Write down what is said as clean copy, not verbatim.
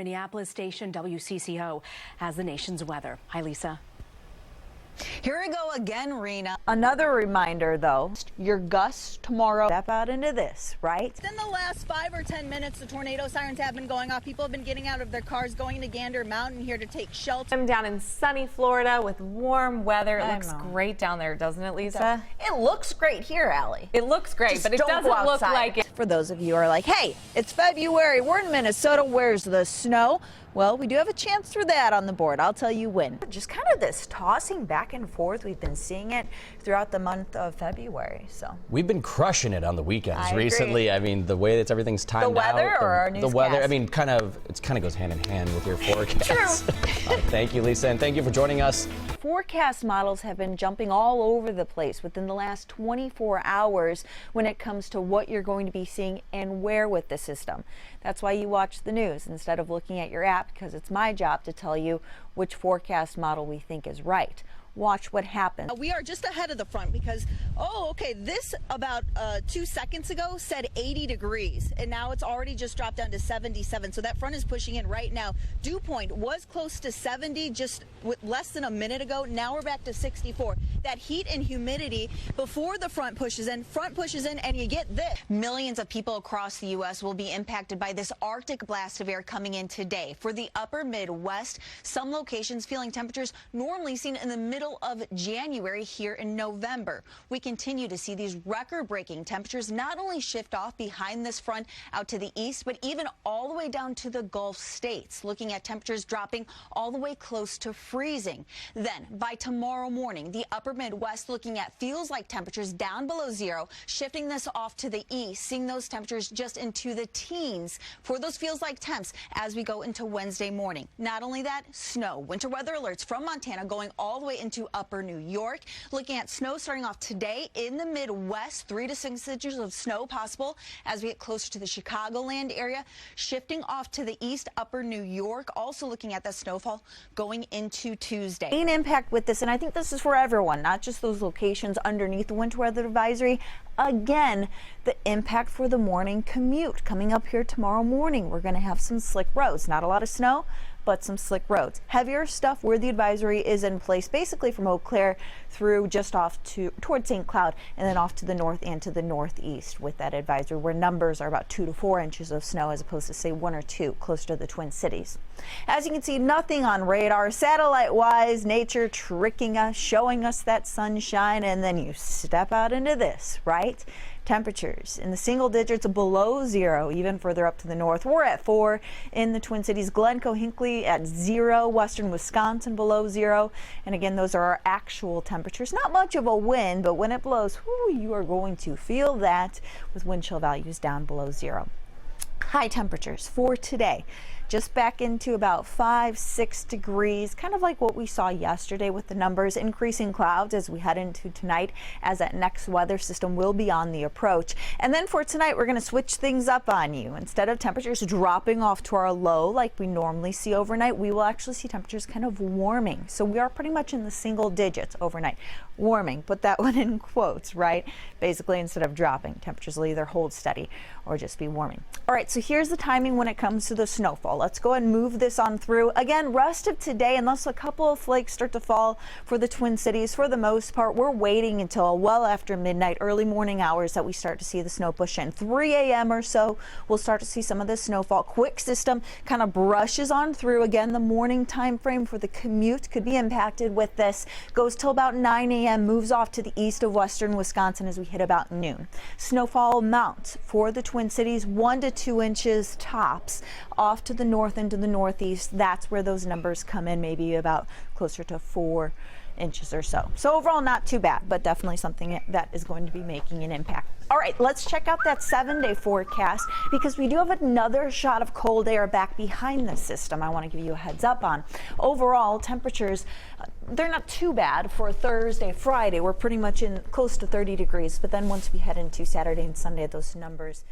Minneapolis station WCCO has the nation's weather. Hi, Lisa. Here we go again, Rena. Another reminder, though, your gusts tomorrow. Step out into this, right? In the last 5 or 10 minutes, the tornado sirens have been going off. People have been getting out of their cars, going to Gander Mountain here to take shelter. I'm down in sunny Florida with warm weather. It looks great down there, doesn't it, Lisa? It looks great here, Allie. It looks great, but it doesn't look like it. For those of you who are like, hey, it's February, we're in Minnesota, where's the snow? Well, we do have a chance for that on the board. I'll tell you when. Just kind of this tossing back and forth. We've been seeing it throughout the month of February. So we've been crushing it on the weekends recently. Agree. I mean, the way that everything's timed out. The weather or our newscast? The weather. I mean, it kind of goes hand in hand with your forecast. True. Thank you, Lisa, and thank you for joining us. Forecast models have been jumping all over the place within the last 24 hours when it comes to what you're going to be seeing and where with the system. That's why you watch the news instead of looking at your app, because it's my job to tell you which forecast model we think is right. Watch what happens. We are just ahead of the front because, this about 2 seconds ago said 80 degrees, and now it's already just dropped down to 77. So that front is pushing in right now. Dew point was close to 70 just less than a minute ago. Now we're back to 64. That heat and humidity before the front pushes in, and you get this. Millions of people across the U.S. will be impacted by this Arctic blast of air coming in today. For the upper Midwest, some locations feeling temperatures normally seen in the middle of January here in November. We continue to see these record-breaking temperatures not only shift off behind this front out to the east, but even all the way down to the Gulf states, looking at temperatures dropping all the way close to freezing. Then, by tomorrow morning, the upper Midwest looking at feels like temperatures down below zero, shifting this off to the east, seeing those temperatures just into the teens for those feels like temps as we go into Wednesday morning. Not only that, snow. Winter weather alerts from Montana going all the way into upper New York. Looking at snow starting off today in the Midwest, 3 to 6 inches of snow possible as we get closer to the Chicagoland area. Shifting off to the east, upper New York, also looking at that snowfall going into Tuesday. Main impact with this, and I think this is for everyone, not just those locations underneath the winter weather advisory. Again, the impact for the morning commute coming up here tomorrow morning. We're going to have some slick roads, not a lot of snow, but some slick roads. Heavier stuff where the advisory is in place, basically from Eau Claire through just off towards St. Cloud, and then off to the north and to the northeast with that advisory, where numbers are about 2 to 4 inches of snow as opposed to say 1 or 2 close to the Twin Cities. As you can see, nothing on radar, satellite wise, nature tricking us, showing us that sunshine, and then you step out into this, right? Temperatures in the single digits below zero, even further up to the north. We're at 4 in the Twin Cities. Glencoe, Hinckley at 0. Western Wisconsin below 0. And again, those are our actual temperatures. Not much of a wind, but when it blows, you are going to feel that with wind chill values down below 0. High temperatures for today. Just back into about 5-6 degrees, kind of like what we saw yesterday with the numbers. Increasing clouds as we head into tonight, as that next weather system will be on the approach. And then for tonight, we're going to switch things up on you. Instead of temperatures dropping off to our low like we normally see overnight, we will actually see temperatures kind of warming. So we are pretty much in the single digits overnight. Warming, put that one in quotes, right? Basically, instead of dropping, temperatures will either hold steady or just be warming. All right, so here's the timing when it comes to the snowfall. Let's go ahead and move this on through. Again, rest of today, unless a couple of flakes start to fall for the Twin Cities, for the most part, we're waiting until well after midnight, early morning hours that we start to see the snow push in. 3 a.m. or so, we'll start to see some of this snowfall. Quick system kind of brushes on through. Again, the morning time frame for the commute could be impacted with this. Goes till about 9 a.m., moves off to the east of western Wisconsin as we hit about noon. Snowfall amount for the Twin Cities, 1 to 2 inches tops. Off to the north into the northeast, that's where those numbers come in, maybe about closer to 4 inches or so. So overall, not too bad, but definitely something that is going to be making an impact. All right, let's check out that 7-day forecast, because we do have another shot of cold air back behind the system I want to give you a heads up on. Overall, temperatures, they're not too bad for Thursday, Friday. We're pretty much in close to 30 degrees, but then once we head into Saturday and Sunday, those numbers